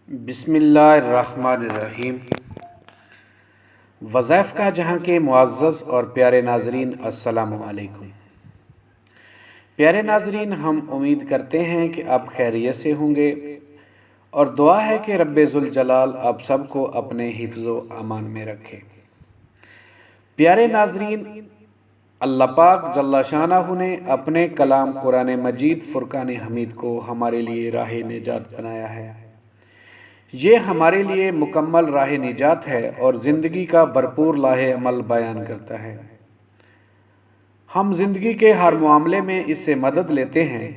بسم اللہ الرحمن الرحیم۔ وظائف کا جہاں کے معزز اور پیارے ناظرین، السلام علیکم۔ پیارے ناظرین، ہم امید کرتے ہیں کہ آپ خیریت سے ہوں گے اور دعا ہے کہ رب ذوالجلال آپ سب کو اپنے حفظ و امان میں رکھے۔ پیارے ناظرین، اللہ پاک جل شانہ نے اپنے کلام قرآن مجید فرقان حمید کو ہمارے لیے راہ نجات بنایا ہے۔ یہ ہمارے لیے مکمل راہ نجات ہے اور زندگی کا بھرپور لاہ عمل بیان کرتا ہے۔ ہم زندگی کے ہر معاملے میں اس سے مدد لیتے ہیں۔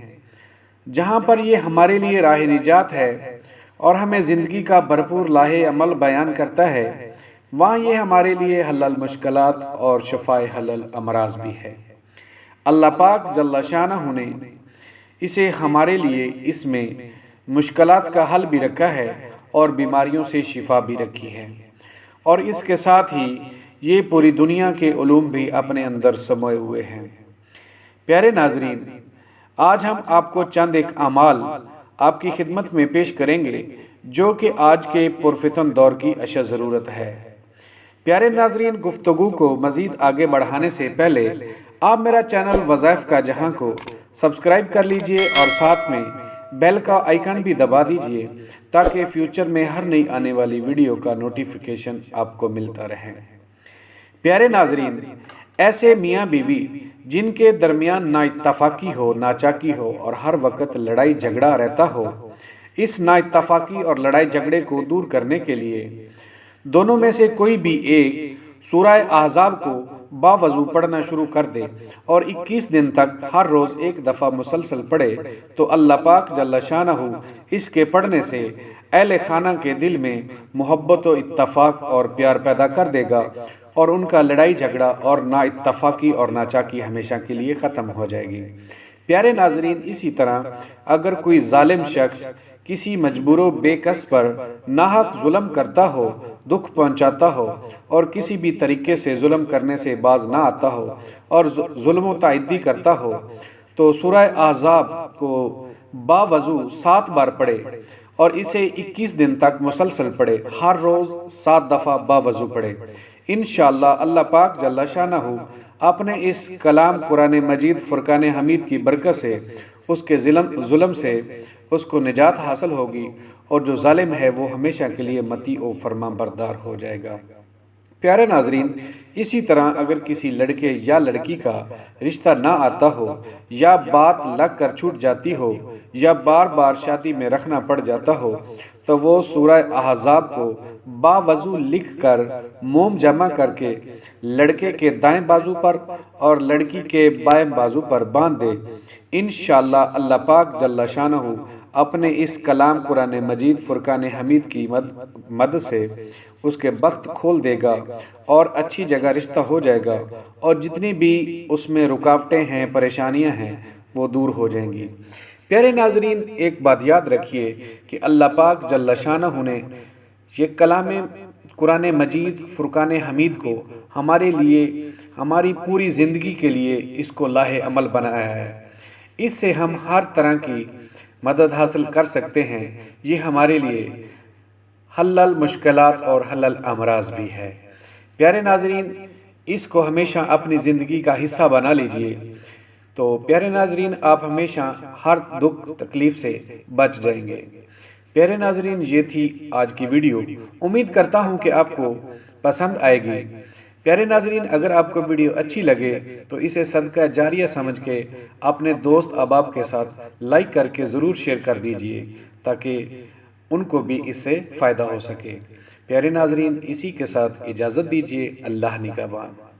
جہاں پر یہ ہمارے لیے راہ نجات ہے اور ہمیں زندگی کا بھرپور لاہ عمل بیان کرتا ہے، وہاں یہ ہمارے لیے حل المشکلات اور شفاء حل الامراض بھی ہے۔ اللہ پاک جل شانہ نے اسے ہمارے لیے اس میں مشکلات کا حل بھی رکھا ہے اور بیماریوں سے شفا بھی رکھی ہے، اور اس کے ساتھ ہی یہ پوری دنیا کے علوم بھی اپنے اندر سموئے ہوئے ہیں۔ پیارے ناظرین، آج ہم آپ کو چند ایک اعمال آپ کی خدمت میں پیش کریں گے جو کہ آج کے پرفتن دور کی اشد ضرورت ہے۔ پیارے ناظرین، گفتگو کو مزید آگے بڑھانے سے پہلے آپ میرا چینل وظائف کا جہاں کو سبسکرائب کر لیجئے اور ساتھ میں بیل کا آئیکن بھی دبا دیجئے تاکہ فیوچر میں ہر نئی آنے والی ویڈیو کا نوٹیفیکیشن آپ کو ملتا رہے۔ پیارے ناظرین، ایسے میاں بیوی جن کے درمیان نا اتفاقی ہو، ناچاکی ہو اور ہر وقت لڑائی جھگڑا رہتا ہو، اس نا اتفاقی اور لڑائی جھگڑے کو دور کرنے کے لیے دونوں میں سے کوئی بھی ایک سورہ احزاب کو باوضو پڑھنا شروع کر دے اور 21 دن تک ہر روز ایک دفعہ مسلسل پڑھے تو اللہ پاک جل شانہ اس کے پڑھنے سے اہل خانہ کے دل میں محبت و اتفاق اور پیار پیدا کر دے گا اور ان کا لڑائی جھگڑا اور نا اتفاقی اور ناچاکی ہمیشہ کے لیے ختم ہو جائے گی۔ پیارے ناظرین، اسی طرح اگر کوئی ظالم شخص کسی مجبور و بے کس پر ناحق ظلم کرتا ہو، دکھ پہنچاتا ہو اور کسی بھی طریقے سے ظلم کرنے سے باز نہ آتا ہو اور ظلم و تعدی کرتا ہو تو سورہ احزاب کو باوضو 7 بار پڑھے اور اسے 21 دن تک مسلسل پڑھے، ہر روز 7 دفعہ باوضو پڑھے۔ انشاءاللہ اللہ پاک جل شانہ اپنے اس کلام قرآن مجید فرقان حمید کی برکت سے اس کے ظلم سے اس کو نجات حاصل ہوگی اور جو ظالم ہے وہ ہمیشہ کے لیے مطیع و فرما بردار ہو جائے گا۔ پیارے ناظرین، اسی طرح اگر کسی لڑکے یا لڑکی کا رشتہ نہ آتا ہو یا بات لگ کر چھوٹ جاتی ہو یا بار بار شادی میں رکھنا پڑ جاتا ہو تو وہ سورہ احزاب کو باوضو لکھ کر موم جمع کر کے لڑکے کے دائیں بازو پر اور لڑکی کے بائیں بازو پر باندھ دے۔ انشاءاللہ اللہ پاک جل شانہ اپنے اس کلام قرآن مجید فرقان حمید کی مدد سے اس کے بخت کھول دے گا اور اچھی جگہ رشتہ ہو جائے گا اور جتنی بھی اس میں رکاوٹیں ہیں، پریشانیاں ہیں، وہ دور ہو جائیں گی۔ پیارے ناظرین، ایک بات یاد رکھیے کہ اللہ پاک جل شانہ نے یہ کلام قرآن مجید فرقان حمید کو ہمارے لیے، ہماری پوری زندگی کے لیے اس کو لاہ عمل بنایا ہے۔ اس سے ہم ہر طرح کی مدد حاصل کر سکتے ہیں۔ یہ ہمارے لیے حل المشکلات اور حل الامراض بھی ہے۔ پیارے ناظرین، اس کو ہمیشہ اپنی زندگی کا حصہ بنا لیجئے تو پیارے ناظرین آپ ہمیشہ ہر دکھ تکلیف سے بچ جائیں گے۔ پیارے ناظرین، یہ تھی آج کی ویڈیو، امید کرتا ہوں کہ آپ کو پسند آئے گی۔ پیارے ناظرین، اگر آپ کو ویڈیو اچھی لگے تو اسے صدقہ جاریہ سمجھ کے اپنے دوست احباب کے ساتھ لائک کر کے ضرور شیئر کر دیجئے تاکہ ان کو بھی اس سے فائدہ ہو سکے۔ پیارے ناظرین، اسی کے ساتھ اجازت دیجئے، اللہ نگہبان۔